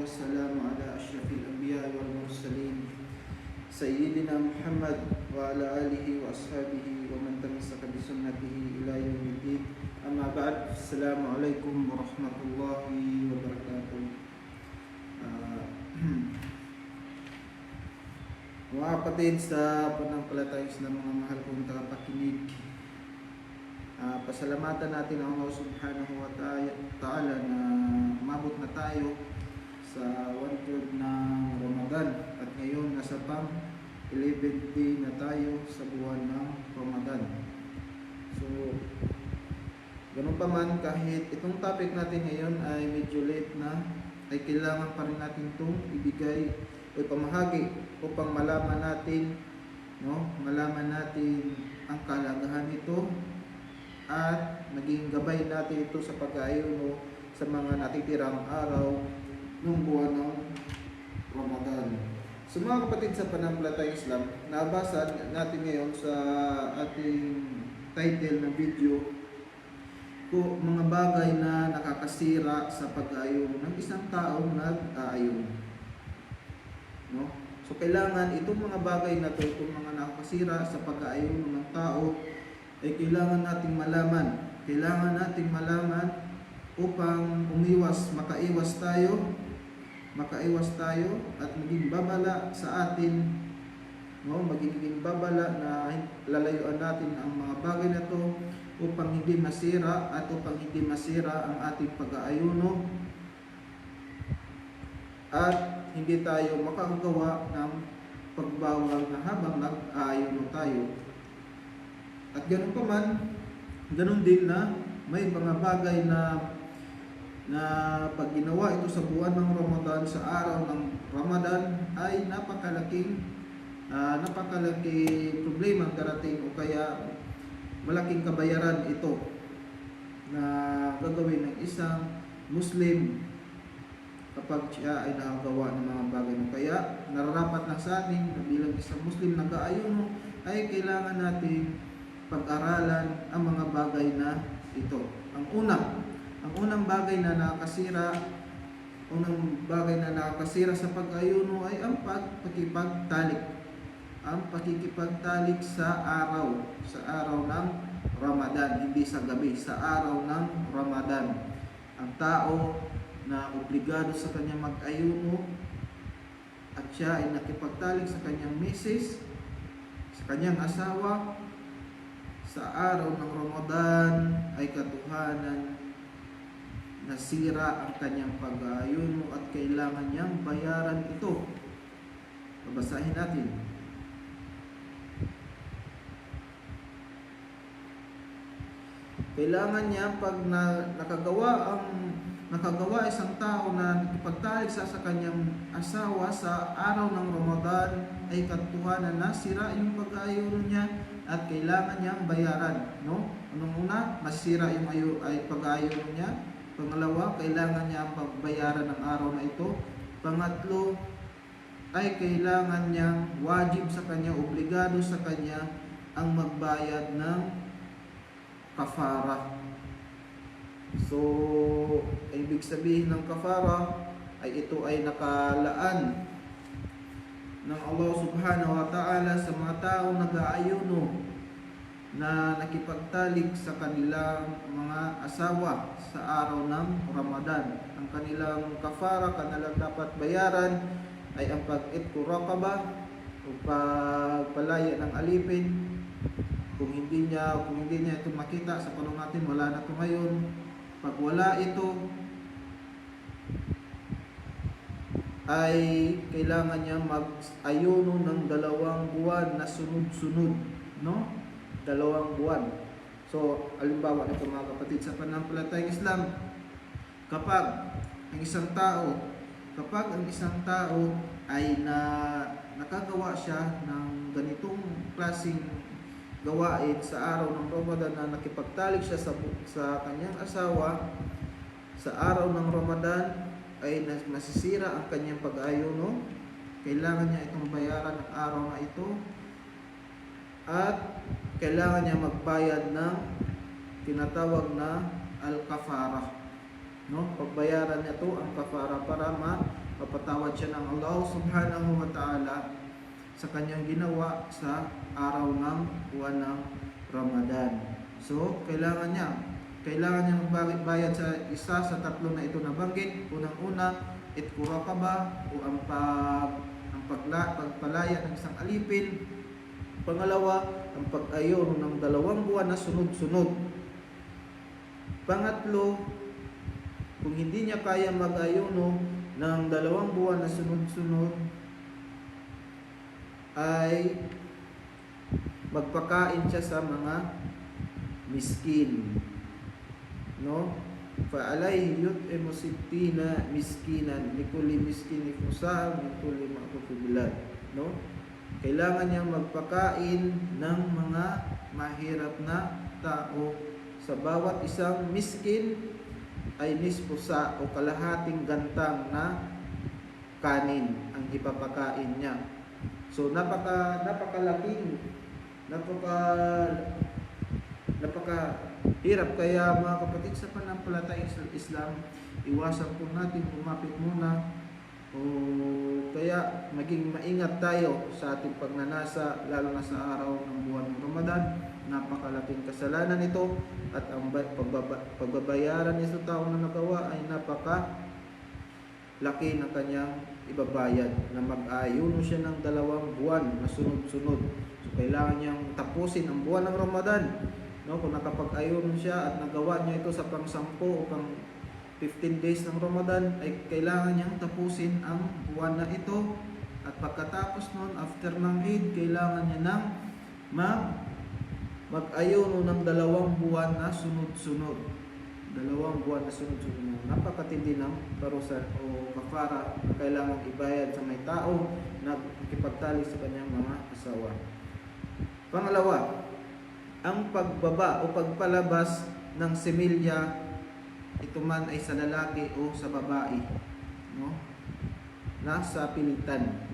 والسلام على أشرف الأنبياء والمرسلين سيدنا محمد وعلى آله وأصحابه ومن تمسك بسنته إلى يوم الدين. أما بعد, السلام عليكم ورحمة الله وبركاته. Mga kapatid sa pananampalatayang Islam, mga mahal kong tagapakinig, pasalamatan natin ang Allah subhanahu wa ta'ala na umabot na tayo sa 1/3 ng Ramadan at ngayon nasa pang 11th day na tayo sa buwan ng Ramadan. So ganun pa man, kahit itong topic natin ngayon ay medyo late na, ay kailangan pa rin natin itong ibigay o pamahagi upang malaman natin, malaman natin ang kalagahan nito at maging gabay natin ito sa pag-aayuno sa mga natitirang araw ng buwan ng Ramadan. So mga kapatid sa pananampalatayang Islam, nabasa natin ngayon sa ating title ng video kung mga bagay na nakakasira sa pag-aayuno ng isang taong nag-aayuno. So kailangan itong mga bagay na ito, itong mga nakakasira sa pag-aayuno ng tao, ay kailangan nating malaman. Kailangan nating malaman upang makaiwas tayo at maging babala sa atin, magiging babala na lalayuan natin ang mga bagay na ito upang hindi masira ang ating pag-aayuno at hindi tayo makakagawa ng pagbawal na habang nag-aayuno tayo. At ganun din na may mga bagay na pag ginawa ito sa buwan ng Ramadan, sa araw ng Ramadan, ay napakalaking problema ang darating o kaya malaking kabayaran ito na gagawin ng isang Muslim kapag siya ay nakagawa ng mga bagay mo. Kaya nararapat na sa atin na bilang isang Muslim nag-aayuno ay kailangan natin pag-aralan ang mga bagay na ito. Ang unang bagay na nakakasira sa pag-ayuno ay ang pakikipagtalik sa araw ng Ramadan, hindi sa gabi, sa araw ng Ramadan. Ang tao na obligado sa kanyang mag-ayuno at siya ay nakipagtalik sa kanyang misis, sa kanyang asawa, sa araw ng Ramadan ay katotohanan nasira ang kanyang pag-aayuno at kailangan niyang bayaran ito. Babasahin natin. Kailangan niya pag nakagawa isang tao na nakipagtalik sa kanyang asawa sa araw ng Ramadan ay katotohanan nasira yung pag-aayuno niya at kailangan niyang bayaran. Anong una? Masira yung pag-aayuno niya. Pangalawa, kailangan niya ang pagbayaran ng araw na ito. Pangatlo, ay kailangan niyang wajib sa kanya, obligado sa kanya ang magbayad ng kafara. So, ibig sabihin ng kafara ay ito ay nakalaan ng Allah subhanahu wa ta'ala sa mga taong nag-aayuno na nakipagtalik sa kanilang mga asawa sa araw ng Ramadan. Ang kanilang kafara, kanilang dapat bayaran ay ang pag-itqu raqabah o pagpalaya ng alipin. Kung hindi niya ito makita sa panahon natin, wala na ito ngayon. Pag wala ito, ay kailangan niya mag-ayuno ng 2 buwan na sunod-sunod, 2 buwan. So, halimbawa nito mga kapatid sa pananampalatayang Islam, kapag ang isang tao ay nakagawa siya ng ganitong klaseng gawain sa araw ng Ramadan na nakipagtalik siya sa kanyang asawa sa araw ng Ramadan, ay masisira ang kanyang pag-aayuno. Kailangan niya itong bayaran ng araw na ito at kailangan niya magbayad ng tinatawag na al-kafara. Pagbayaran niya to ang kafara para mapatawad siya ng Allah subhanahu wa ta'ala sa kanyang ginawa sa araw ng buwan ng Ramadan. So, kailangan niya magbayad sa isa sa tatlo na ito nabanggit. Unang-una, itquraqaba o ang pagpalaya ng isang alipin. Pangalawa, ang pag-ayuno ng 2 buwan na sunod-sunod. Pangatlo, kung hindi niya kaya mag-ayuno ng 2 buwan na sunod-sunod, ay magpakain siya sa mga miskin. No? Fa'alayhi yut'imu 60 miskinan likulli miskini fusa min kulli ma'kufibilad. No? Kailangan niyang magpakain ng mga mahirap na tao. Sa bawat isang miskin ay nispusa o kalahating gantang na kanin ang ipapakain niya. So napakalaking napakahirap. Kaya mga kapatid sa pananampalatayang Islam, iwasan po natin kumapit muna, o kaya maging maingat tayo sa ating pagnanasa, lalo na sa araw ng buwan ng Ramadan. Napakalaking kasalanan ito, at ang pagbabayaran niya sa tao na nagawa ay napakalaki ng kanyang ibabayad, na mag-ayuno siya ng 2 buwan na sunod-sunod. So kailangan niyang tapusin ang buwan ng Ramadan. No, kung nakapag-ayuno siya at nagawa niya ito sa pang-10 o pang-15 days ng Ramadan, ay kailangan niyang tapusin ang buwan na ito. At pagkatapos nun, after ng Eid, kailangan niya nang mag-ayuno ng 2 buwan na sunod-sunod. 2 buwan na sunod-sunod. Napakatindi ng parusa o kafara na kailangan ibayad sa may tao na nakipagtali sa kanyang mga asawa. Pangalawa, ang pagbaba o pagpalabas ng semilya, ito man ay sa lalaki o sa babae, no? Nasa pilitan.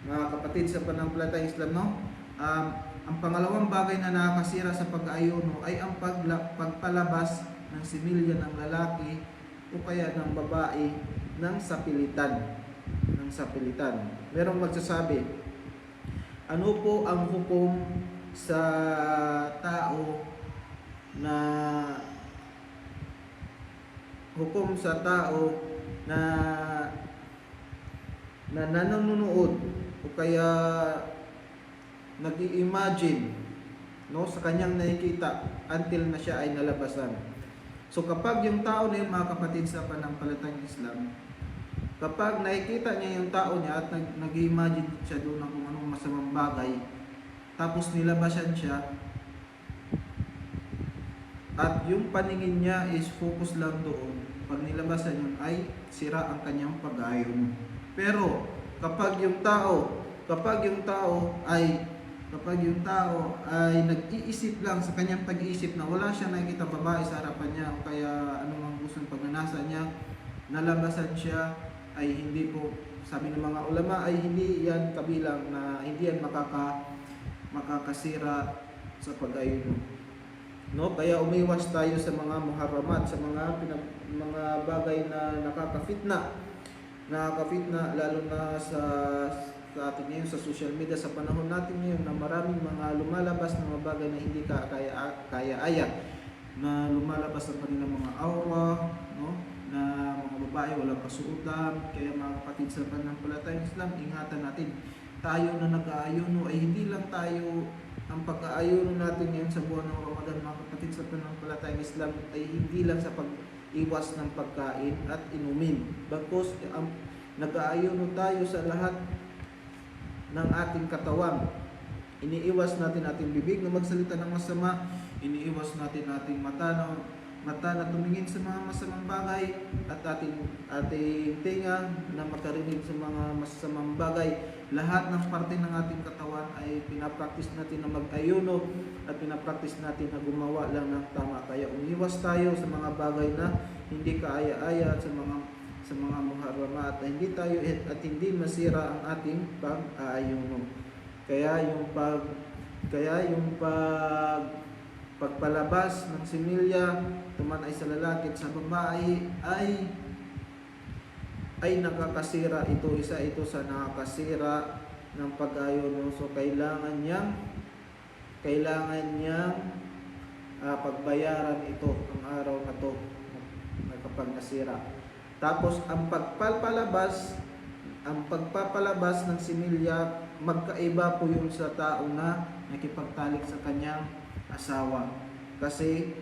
Mga kapatid sa pananampalatayang Islam, no? Ang pangalawang bagay na nakakasira sa pag-ayuno ay ang pagpalabas ng semilya ng lalaki o kaya ng babae ng sapilitan. Merong magsasabi, ano po ang hukom sa tao na nanonood o kaya nag-i-imagine, no, sa kanyang nakikita until na siya ay nalabasan. So kapag yung tao na yun, mga kapatid sa pananampalatayang Islam, kapag nakikita niya yung tao niya at nag-i-imagine siya doon ng kung anong masamang bagay, tapos nilabasan siya, at yung paningin niya is focus lang doon, pag nilabasan yun ay sira ang kanyang pag-ayuno. Pero kapag yung tao ay nag-iisip lang sa kanyang pag-iisip na wala siyang nakikita babae sa harapan niya o kaya anumang gustong pagnanasa niya, nalabasan siya, ay hindi po, sabi ng mga ulama, ay hindi yan kabilang na hindi yan makakasira sa pag-ayuno. No, kaya umiwas tayo sa mga muharramat, sa mga bagay na nakakafitna, lalo na sa atin ngayon sa social media, sa panahon natin ngayon na maraming mga lumalabas na mga bagay na hindi kaya-aya, na lumalabas ang kanilang mga aura, no, na mga babae walang kasuotan. Kaya mga kapatid sa pananampalatayang Islam, ingatan natin. Tayo na nag-aayuno ay hindi lang tayo, ang pag-aayuno natin ngayon sa buwan ng Ramadan, mga kapatid sa pananampalatayang Islam, ay hindi lang sa pag-iwas ng pagkain at inumin. Bagkus nag-aayuno tayo sa lahat ng ating katawan. Iniiwas natin ating bibig na magsalita ng masama, iniiwas natin ating mata na tumingin sa mga masamang bagay, at ating tinga na makarinig sa mga masamang bagay. Lahat ng parte ng ating katawan ay pinapraktis natin na mag-ayuno at pinapraktis natin na gumawa lang ng tama. Kaya umiwas tayo sa mga bagay na hindi kaaya-aya, sa mga muharramat, at hindi masira ang ating pag-aayuno. Kaya yung pagpalabas ng similya, tuman ay sa lalaki at sa babae, ay nakakasira ito. Isa ito sa nakakasira ng pag-ayon. So kailangan niyang pagbayaran ito ang araw na to kapag nasira. Tapos ang pagpapalabas ng similya, magkaiba po yun sa tao na nakipagtalik sa kanyang asawa, kasi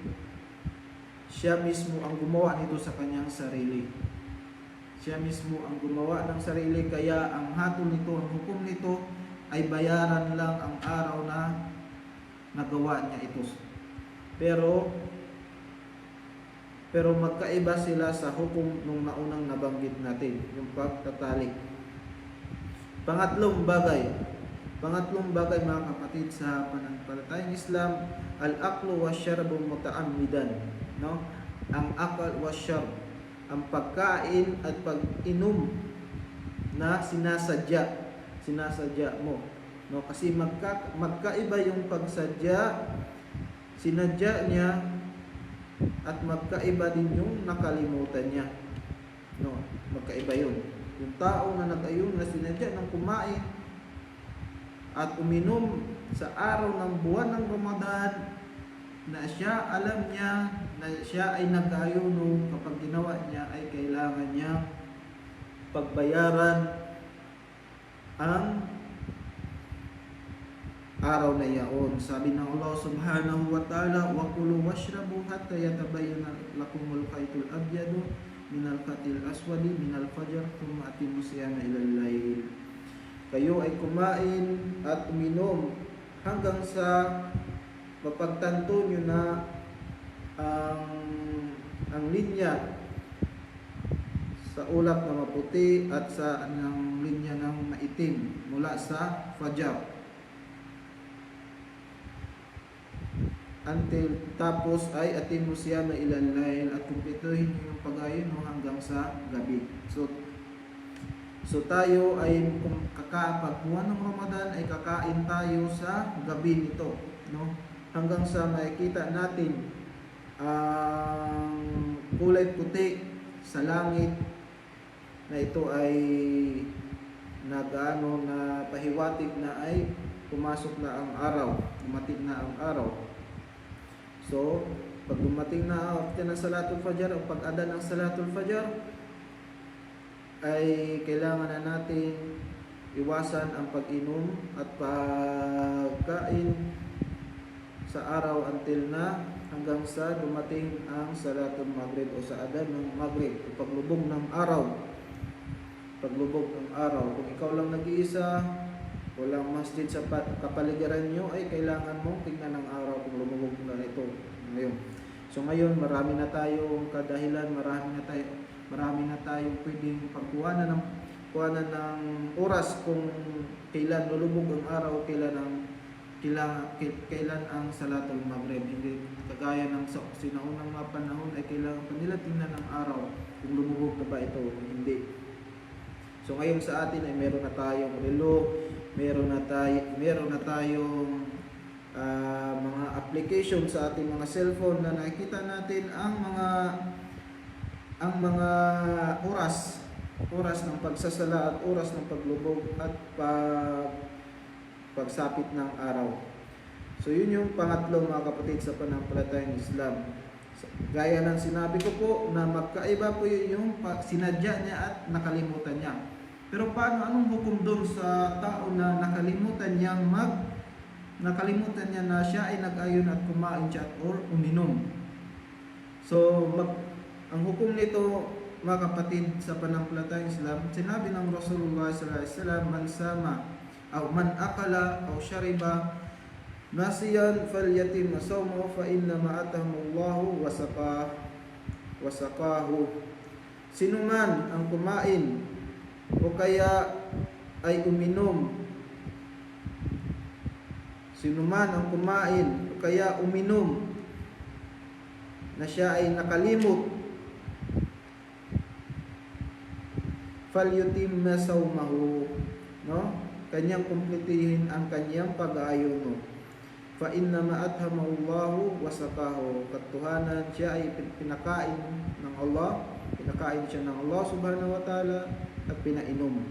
siya mismo ang gumawa nito sa kanyang sarili. Siya mismo ang gumawa ng sarili, kaya ang hatol nito, ang hukom nito ay bayaran lang ang araw na nagawa niya ito. Pero magkaiba sila sa hukom nung naunang nabanggit natin, yung pagtatalik. Pangatlong bagay mga kapatid sa pananampalatayang Islam, al-aklu wa syarbu muta'ammidan, no? Ang akal wa syarb, ang pagkain at pag-inom na sinasadya mo, no? Kasi magkaiba yung pagsadya, sinadya niya, at magkaiba din yung nakalimutan niya, no? Magkaiba yun. Yung tao na nag-ayun na sinadya ng kumain at uminom sa araw ng buwan ng Ramadan, na siya alam niya na siya ay nag-ayuno, kapag ginawa niya ay kailangan niya pagbayaran ang araw na iyon. Sabi ng Allah subhanahu wa ta'ala, wa kulu washrabu hatta yatabayyana lakumul khaytul abyadu minal khatil aswadi minal fajr thumma atimmu siyama ilal lail. Kayo ay kumain at uminom hanggang sa mapagtanto nyo na ang linya sa ulap na maputi at sa ang linya ng maitim mula sa Fajr, until tapos ay atimmu siyama ilal lail, at kumpletuhin niyo yung pag-ayuno hanggang sa gabi. So tayo ay pagbuwan ng Ramadan ay kakain tayo sa gabi nito, no? Hanggang sa makikita natin ang kulay puti sa langit, na ito ay na pahiwatig na ay pumasok na ang araw, dumating na ang araw. So pag dumating na after ng Salatul Fajr, o pag-adan ng Salatul Fajr, ay kailangan na natin iwasan ang pag-inom at pagkain sa araw until na hanggang sa dumating ang Salatul Maghrib o sa adan ng Maghrib, o paglubog ng araw. Kung ikaw lang nag-iisa, walang masjid sa kapaligiran nyo, ay kailangan mong tingnan ng araw kung lumubog na ito ngayon. So ngayon marami na tayong kadahilan, marami na tayong pwedeng pagkuhanan ng oras kung kailan lulubog ang araw, kailan ang Salatul Maghrib. Hindi kagaya ng sa sinaunang mga panahon ay kailangan pa nila tingnan ng araw kung lumubog na ba ito o hindi. So ngayon sa atin ay meron na tayong relo, meron na tayong mga application sa ating mga cellphone na nakikita natin ang mga oras ng pagsasala at oras ng paglubog at pagsapit ng araw. So yun yung pangatlo mga kapatid sa pananampalatayang Islam. Gaya ng sinabi ko po na magkaiba po yun yung sinadya niya at nakalimutan niya. Pero anong hukom doon sa tao na nakalimutan niya na siya ay nag-ayon at kumain siya or uminom? So ang hukom nito mga kapatid sa pananampalatayang Islam, sinabi ng Rasulullah sallallahu alaihi wasallam, man sama man akala aw shariba nasiyan falyatim sawmu fa inna ma'atahumullahu wa saqahu. Sino man ang kumain o kaya ay uminom, na siya ay nakalimot, falyutim sawmahu, no? Kanyang kumpletihin ang kanyang pag-aayuno. fa inna ma athamallahu wa saqahu, katuhanan siya ay pinakain ng Allah, pinakain siya ng Allah subhanahu wa ta'ala at pinainom.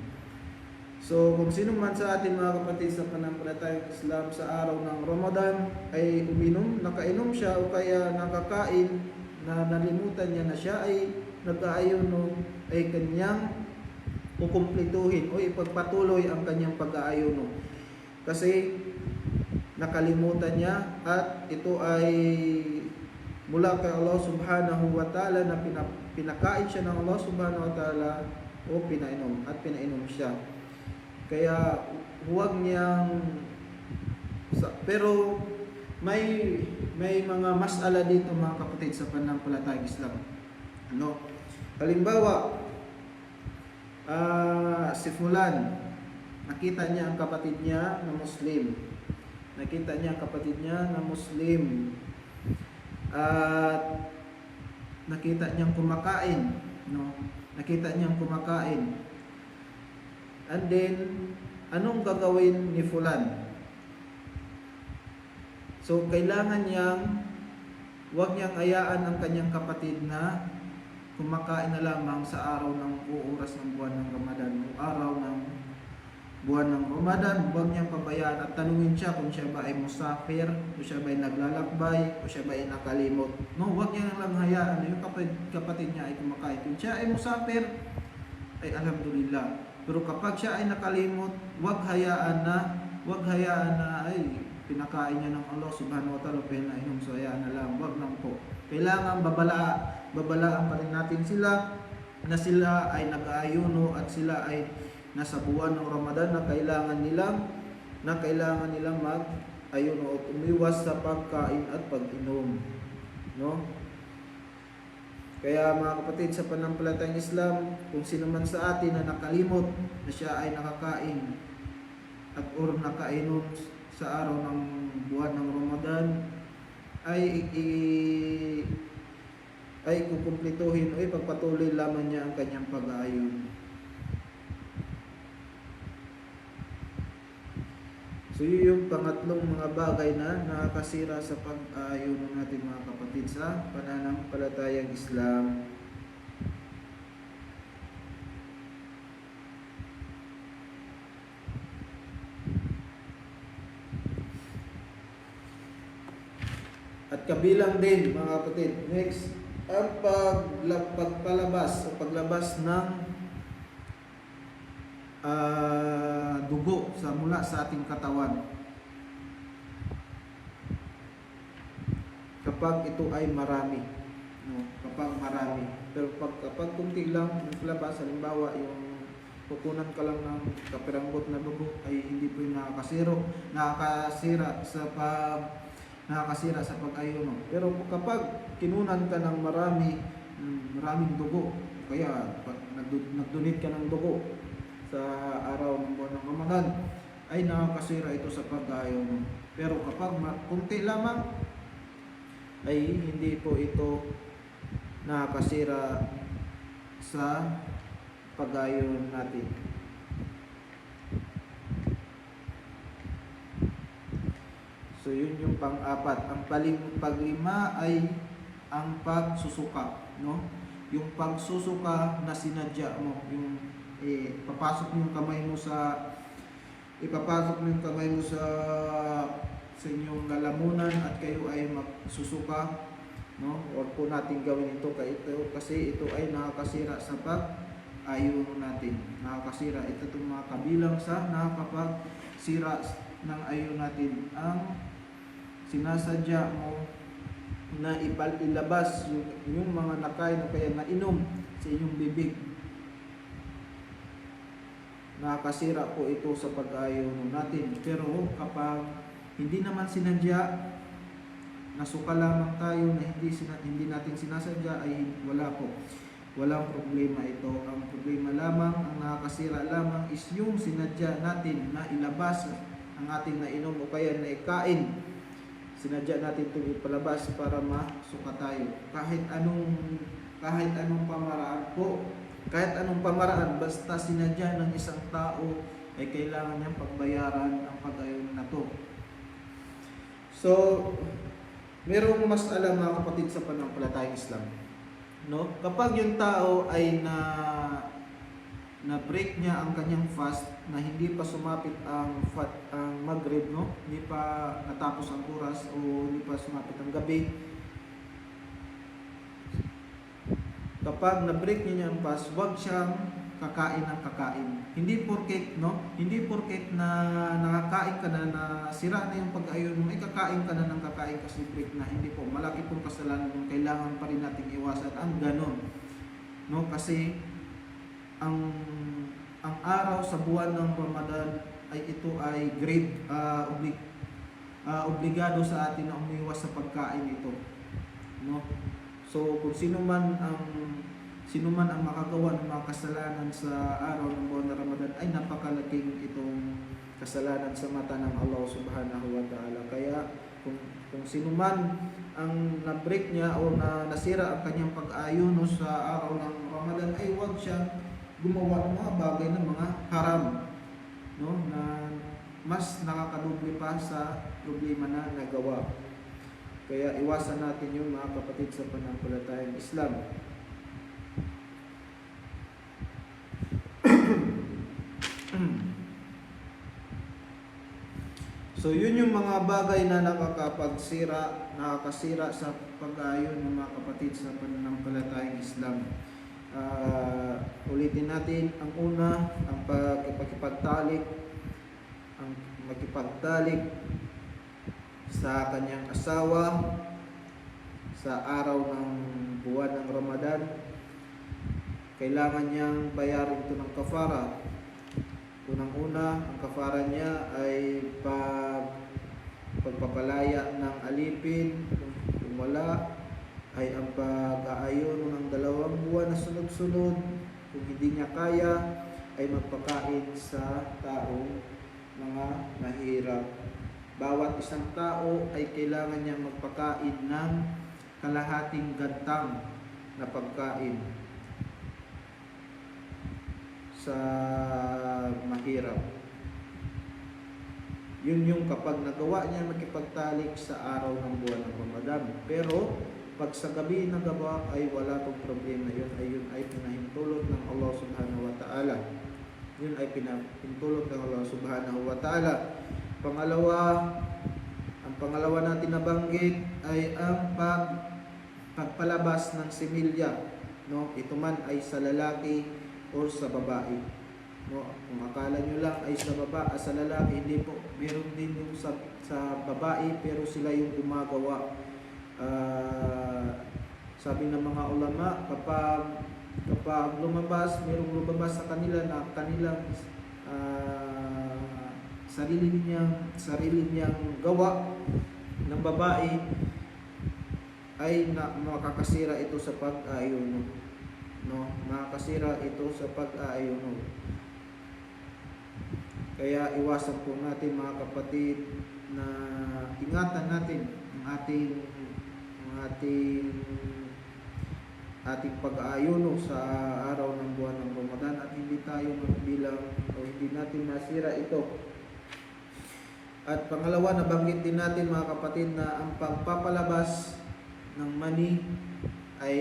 So kung sino man sa atin mga kapatid sa pananampalatayang Islam sa araw ng Ramadan ay uminom, nakainom siya o kaya nakakain na nalimutan niya na siya ay nag-aayuno, ay kanyang kukumplituhin o ipagpatuloy ang kanyang pag-aayuno. Kasi nakalimutan niya at ito ay mula kay Allah subhanahu wa ta'ala na pinakain siya ng Allah subhanahu wa ta'ala o pinainom at pinainom siya. Kaya huwag niyang pero may mga masala dito mga kapatid sa pananampalatayang Islam. Halimbawa, si Fulan, nakita niya ang kapatid niya na Muslim. Nakita niya ang kapatid niya na Muslim. At nakita niyang kumakain, Nakita niyang kumakain. And then, anong gagawin ni Fulan? So, kailangan huwag niyang ayaan ang kanyang kapatid na kumakain na lamang sa araw ng oras ng buwan ng Ramadan, o araw ng buwan ng Ramadan. Huwag niyang pabayaan at tanungin siya kung siya ba ay musafir, o siya ba ay naglalakbay, o siya ba ay nakalimot. Huwag niya lang hayaan na yung kapatid niya ay kumakain. Kung siya ay musafir, ay alhamdulillah. Pero kapag siya ay nakalimot, huwag hayaan na ay pinakain niya ng Allah subhanahu wa ta'ala, pinainom, so hayaan na lang. Huwag lang po. Kailangan babalaan pa rin natin sila na sila ay nag-aayuno at sila ay nasa buwan ng Ramadan na kailangan nilang mag-ayuno at umiwas sa pagkain at pag-inom. Kaya mga kapatid sa pananampalatayang Islam, kung sino man sa atin na nakalimot na siya ay nakakain at or nakainom sa araw ng buwan ng Ramadan, ay kukumplituhin o ipagpatuloy lamang niya ang kanyang pag-aayon. So yun yung pangatlong mga bagay na nakakasira sa pag-aayon ng ating mga kapatid sa pananampalatayang Islam. At kabilang din mga kapatid, next, ang paglabas ng dugo mula sa ating katawan. Kapag ito ay marami, kapag marami. Pero kapag kunti lang labas, halimbawa yung kukunan ka lang ng kapiranggot na dugo, ay hindi po yung nakakasira sa pag-ayuno. Pero kapag kinunan ka ng maraming dugo, kaya nagdonate ka ng dugo sa araw ng buwan ng Ramadan, ay nakakasira ito sa pag-ayuno. Pero kapag kunti lamang, ay hindi po ito nakakasira sa pag-ayuno natin. So yun yung pang-apat. Ang paglima ay ang pagsusuka, Yung pagsusuka na sinadya mo, yung ipapasok mo yung kamay mo sa inyong lalamunan at kayo ay magsusuka, Huwag po natin gawin ito kasi ito ay nakakasira sa pag-ayuno natin. Nakakasira ito itong mga kabilang sa nakakapagsira ng ayuno natin. Ang sinasadya mo na ilabas yung mga nakain o kaya nainom sa inyong bibig, nakakasira po ito sa pag-ayuno natin. Pero kapag hindi naman sinadya, nasuka lamang tayo na hindi natin sinasadya, ay walang problema ito. Ang problema lamang, ang nakakasira lamang is yung sinadya natin na ilabas ang ating nainom o kaya naikain. Sinadya natin itong ipalabas para masuka tayo. Kahit anong pamaraan po, basta sinadya ng isang tao, ay kailangan niyang pagbayaran ang pag-ayuno na to. So, merong mas alam mga kapatid sa pananampalatayang Islam. No? Kapag yung tao ay na-break niya ang kanyang fast na hindi pa sumapit ang Maghrib, no? Hindi pa natapos ang oras o hindi pa sumapit ang gabi. Kapag na-break niya ang fast, huwag siyang kakain ng kakain. Hindi porket na nakakain ka na sira na yung pag-ayon mo, ay kakain ka na ng kakain kasi break na. Hindi po, malaki pong kasalanan yung kailangan pa rin nating iwasan ang ganon. No, kasi ang araw sa buwan ng Ramadan ay ito ay obligado sa atin na umiwas sa pagkain ito. No? So kung sino man ang makagawa ng mga kasalanan sa araw ng buwan ng Ramadan ay napakalaking itong kasalanan sa mata ng Allah Subhanahu wa Ta'ala. Kaya kung sino man ang na-break niya o nasira ang kanyang pag-ayuno sa araw ng Ramadan ay huwag siyang gumawa ng mga bagay ng mga haram, no, na mas nakakadoble pa sa problema na nagawa. Kaya iwasan natin yung mga kapatid sa pananampalatayang Islam. So yun yung mga bagay na nakakasira sa pag-ayon ng mga kapatid sa pananampalatayang Islam. Ulitin natin, ang una, ang makipagtalik sa kanyang asawa sa araw ng buwan ng Ramadan. Kailangan niyang bayarin ito ng kafara. Unang-una, ang kafara niya ay pagpapalaya ng alipin. Kung wala, ay ang pag-aayon ng 2 buwan na sunod-sunod. Kung hindi niya kaya, ay magpakain sa taong mga mahirap. Bawat isang tao ay kailangan niyang magpakain ng kalahating gantang na pagkain sa mahirap. Yun yung kapag nagawa niya makipagtalik sa araw ng buwan ng Ramadan. Pero pag sa gabi nagawa ay wala tong problema. Yun ay pinahintulot ng Allah Subhanahu wa Ta'ala. Yun ay pinahintulot ng Allah Subhanahu wa Ta'ala. Ang pangalawa natin nabanggit ay ang pagpalabas ng similya. No? Ito man ay sa lalaki o sa babae. No? Kung akala nyo lang ay sa lalaki, hindi po. Meron din yung sa babae pero sila yung gumagawa. Sabi ng mga ulama, kapag merong lumabas sa kanila na kanilang sarili niyang gawa ng babae, ay makakasira ito sa pag-aayon. No, makakasira ito sa pag-aayon. Kaya iwasan po natin mga kapatid na ingatan natin ang ating pag-aayon sa araw ng buwan ng Ramadan at hindi tayo magbilang o hindi natin masira ito. At pangalawa, nabanggit din natin mga kapatid na ang pagpapalabas ng mani ay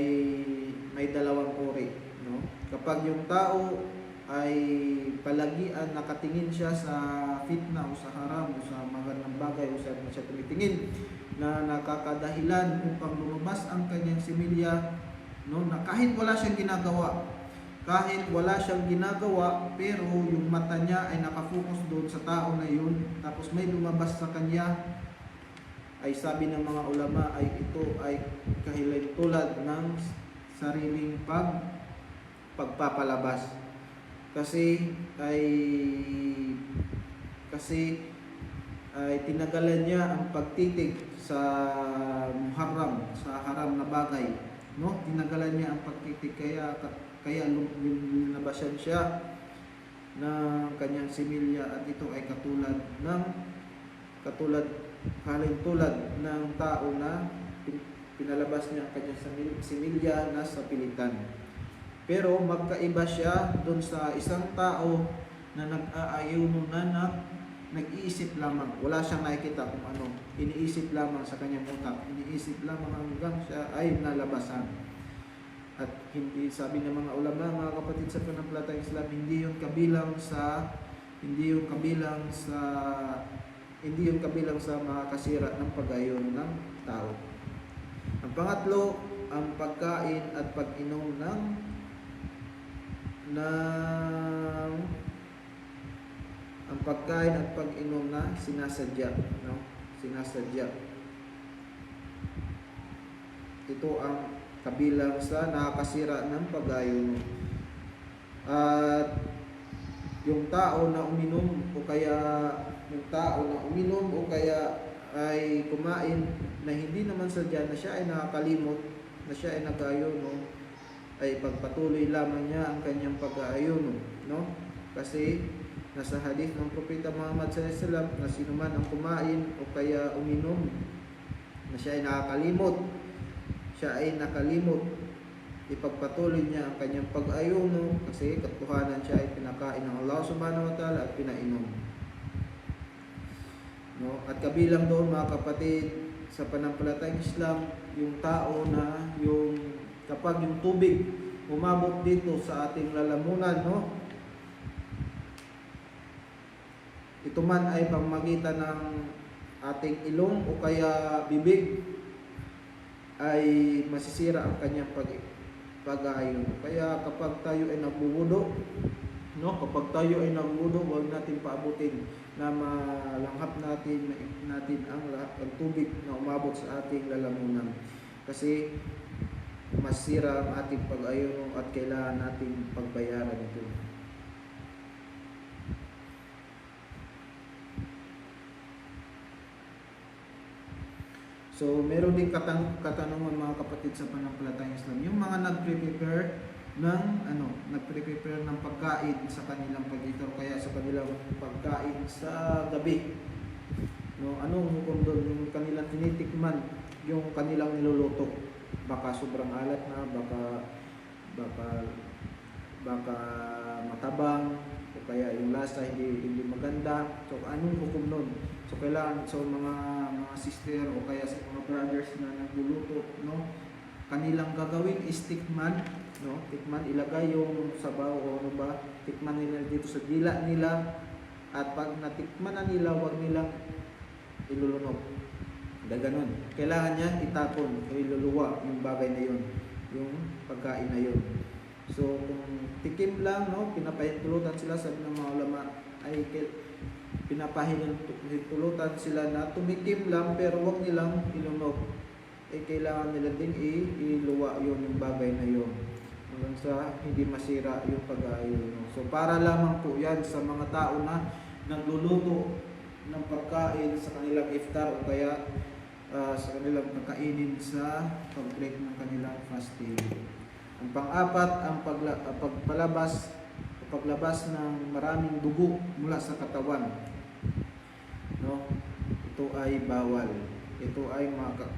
may 2 uri. No? Kapag yung tao ay palagian, nakatingin siya sa fitna o sa haram o sa magandang bagay o sa siya tumitingin na nakakadahilan upang lumabas ang kanyang similya, no? Na kahit wala siyang ginagawa, pero yung mata niya ay nakafocus doon sa tao na yun, tapos may lumabas sa kanya, ay sabi ng mga ulama ay ito ay kahilay tulad ng sariling pagpapalabas. Kasi tinagalan niya ang pagtitig sa haram na bagay, no? Tinagalan niya ang pagtitig, kaya linabasan siya ng kanyang similya, at ito ay katulad ng tao na pinalabas niya ang kanyang similya na sa pilitan. Pero magkaiba siya doon sa isang tao na nag-aayuno na nag-iisip lamang, wala siyang nakikita kung ano, iniisip lamang sa kanyang utak, iniisip lamang hanggang siya ay nalabasan. At hindi, sabi ng mga ulama, mga kapatid sa pananampalatayang Islam, hindi yun kabilang sa makakasira ng pag-ayon ng tao. Ang pangatlo, ang pagkain at pag-inom ng ang pagkain at pag-inom na sinasadya, no? Sinasadya. Ito ang kabilang sa nakakasira ng pag-ayon. At yung tao na uminom o kaya ay kumain na hindi naman sadya, na siya ay nakakalimot, na siya ay nag-ayuno, ay pagpatuloy lamang niya ang kanyang pag-aayuno, no? Kasi nasa hadith ng Propeta Muhammad SAW na sino man ang kumain o kaya uminom na siya ay nakalimot, ipagpatuloy niya ang kanyang pag-ayuno kasi katotohanan siya ay pinakain ng Allah Subhanahu wa Ta'ala at pinainom, no? At kabilang doon, mga kapatid sa pananampalatayang Islam, yung tao na kapag yung tubig umabot dito sa ating lalamunan, no? Ito man ay pamamagitan ng ating ilong o kaya bibig, ay masisira ang kanyang pag-aayon. Kaya kapag tayo ay nagwuwudo, no? Kapag tayo ay nagwuwudo, huwag natin paabutin na malanghap natin ang tubig na umabot sa ating lalamunan. Kasi masira ang ating pag-aayon at kailangan nating pagbayaran ito. So, meron din katanungan, mga kapatid sa pananampalatayang Islam. Yung mga nagprepare ng pagkain sa kanilang pag-itor, kaya sa kanilang pagkain sa gabi. No, anong hukom doon? Yung kanilang tinitikman, yung kanilang niluluto. Baka sobrang alat na, baka matabang, o kaya yung lasa hindi maganda. So, anong hukom doon? So, kailangan sa mga sister o kaya sa mga brothers na nagluluto, no, kanilang gagawin is tikman, no? Tikman, ilagay yung sabaw o ano ba, tikman nila dito sa dila nila, at pag natikman na nila, huwag nilang ilulunog. Ganun. Kailangan niya itapon o iluluwa yung bagay na yun, yung pagkain na yun. So, kung tikim lang, no, pinapahintulutan sila, sabi ng mga ulama, ay pinapahintulutan sila na tumikim lang pero wag nilang ilunog. Kailangan nila din iluwa yun, yung bagay na yun, hanggang sa hindi masira yung pag-aayon. So, para lamang po yan sa mga tao na nagluluto ng pagkain sa kanilang iftar o kaya sa kanilang pagkainin sa pag-break ng kanilang fasting. Ang pang-apat, ang paglabas ng maraming dugo mula sa katawan, no? Ito ay bawal. Ito ay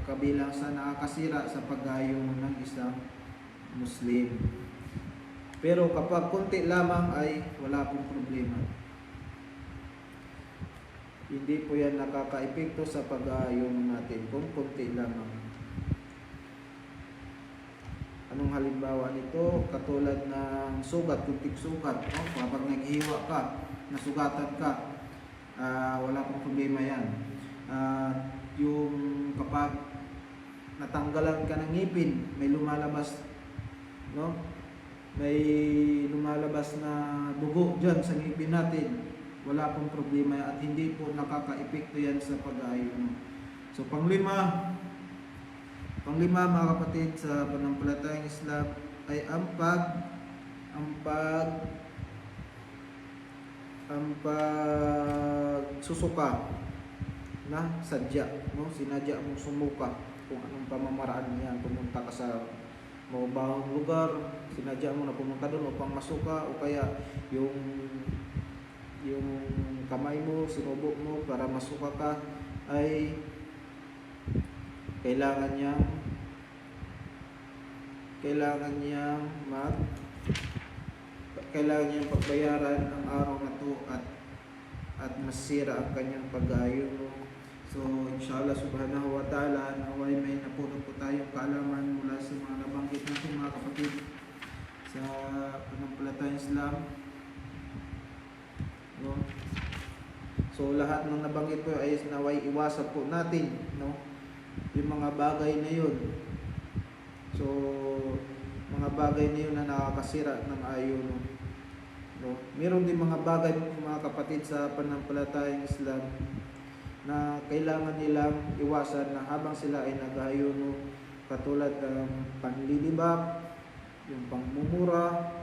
kabilang sa nakakasira sa pag-aayon ng isang Muslim. Pero kapag konti lamang ay wala pong problema. Hindi po yan nakaka-epekto sa pag-aayon natin kung konti lamang. Anong halimbawa nito? Katulad ng sugat, kunting sugat, no? Kapag naghiwa ka, nasugatan ka, wala pong problema yan. Yung kapag natanggalan ka ng ngipin, may lumalabas, no? May lumalabas na dugo dyan sa ngipin natin, wala pong problema at hindi po nakaka-epekto yan sa pag-aayon. So, panglima, mga kapatid sa pananampalatayang Islam, ay ang pagsusuka na sadya, no? Sinadya mong sumuka kung anong pamamaraan niyan. Pumunta ka sa mababang lugar, sinadya mo na pumunta doon upang masuka, o kaya yung kamay mo, sinubok mo para masuka ka, ay kailangan niyang pagbayaran ang araw na to at masira ang kanyang pag-aayuno. So inshallah subhanahu wa ta'ala, naway may napulot po tayong kaalaman mula sa mga nabanggit natin mga kapatid sa pananampalatayang Islam, no? So lahat ng nabanggit po ay naway iwasan po natin, no, yung mga bagay na yun. So mga bagay na yun na nakakasira ng ayuno, no? Meron din mga bagay mga kapatid sa pananampalatayang Islam na kailangan nilang iwasan na habang sila ay nag-ayuno, katulad ng panlilibak, yung pagmumura,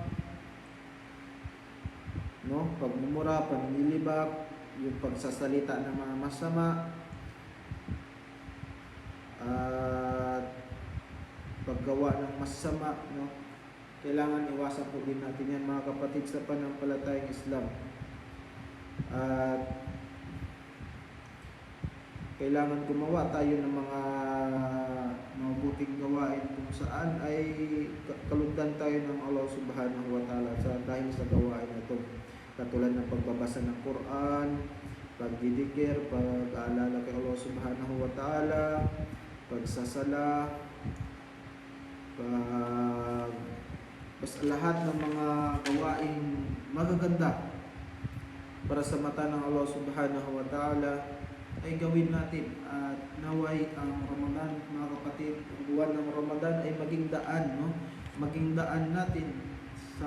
no? Pagmumura, panlilibak, yung pagsasalita ng mga masama, at paggawa ng masama, no? Kailangan iwasan po din natin yan mga kapatid sa pananampalatayang Islam. At kailangan gumawa tayo ng mga mabuting gawain kung saan ay kalugdan tayo ng Allah subhanahu wa ta'ala dahil sa gawain na ito, katulad ng pagbabasa ng Quran, pagdidikir, pag-aalala kay Allah subhanahu wa ta'ala, pagsasala, basta lahat ng mga gawain magaganda para sa mata ng Allah subhanahu wa ta'ala ay gawin natin. At naway ang Ramadan mga kapatid, ang buwan ng Ramadan ay maging daan, no? Maging daan natin sa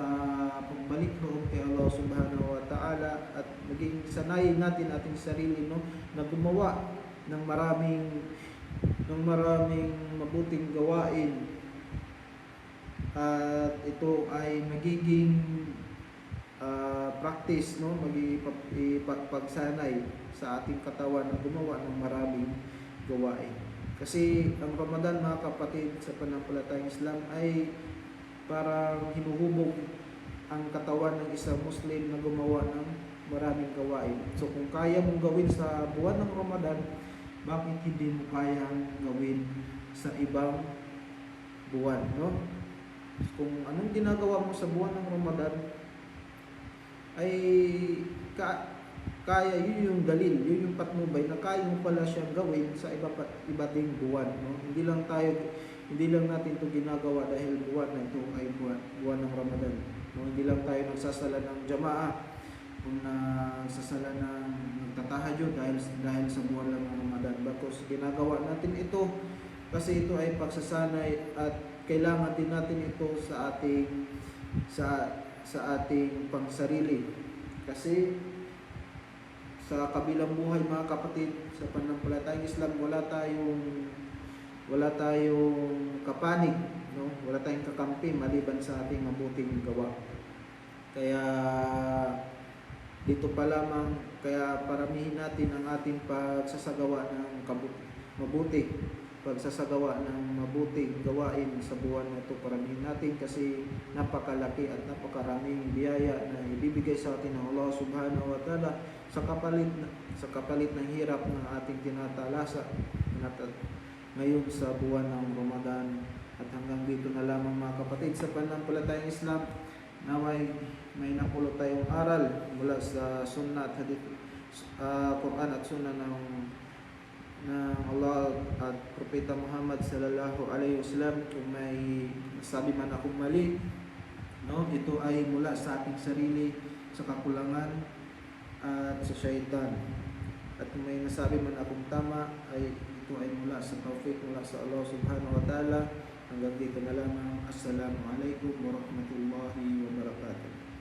pagbalik loob kay Allah subhanahu wa ta'ala, at maging sanayin natin ating sarili, no, na gumawa ng maraming mabuting gawain. At ito ay magiging practice, no, pagsanay sa ating katawan na gumawa ng maraming gawain. Kasi ang Ramadan mga kapatid sa pananampalatayang Islam ay parang hinuhubog ang katawan ng isang Muslim na gumawa ng maraming gawain. So kung kaya mong gawin sa buwan ng Ramadan, bakit hindi mo kayang gawin sa ibang buwan, no? Kung anong ginagawa mo sa buwan ng Ramadan ay kaya, yun yung dalil, yun yung patnubay na kaya mo pala siyang gawin sa iba ding buwan, no? Hindi lang natin ito ginagawa dahil buwan na ito ay buwan ng Ramadan, no? Hindi lang tayo nagsasala ng jamaa, kung nagsasala ng nagtatahajud dahil sa buwan lang ng Ramadan. Bakos ginagawa natin ito kasi ito ay pagsasanay, at kailangan din natin ito sa ating pangsarili. Kasi sa kabilang buhay mga kapatid sa pananampalatayang Islam, wala tayong kapanig, no? Wala tayong kakampi maliban sa ating mabuting gawa. Kaya dito pa lamang, kaya paramihin natin ang ating pagsasagawa ng mabuting gawain sa buwan na ito. Paramihin natin kasi napakalaki at napakaraming biyaya na ibibigay sa atin ng Allah subhanahu wa ta'ala sa kapalit ng hirap ng ating tinatalasa ngayon sa buwan ng Ramadan. At hanggang dito na lamang mga kapatid sa pananampalatayang Islam. Naway may napulot tayong aral mula sa sunnah at hadith, Quran at sunnah ng Allah at Propeta Muhammad sallallahu alaihi wasallam. Kung may nasabi man akong mali, no, ito ay mula sa ating sarili, sa kakulangan at sa syaitan. At kung may nasabi man akong tama, ay ito ay mula sa tawfiq mula sa Allah subhanahu wa ta'ala. Hanggang dito na lamang. Assalamualaikum warahmatullahi wabarakatuh.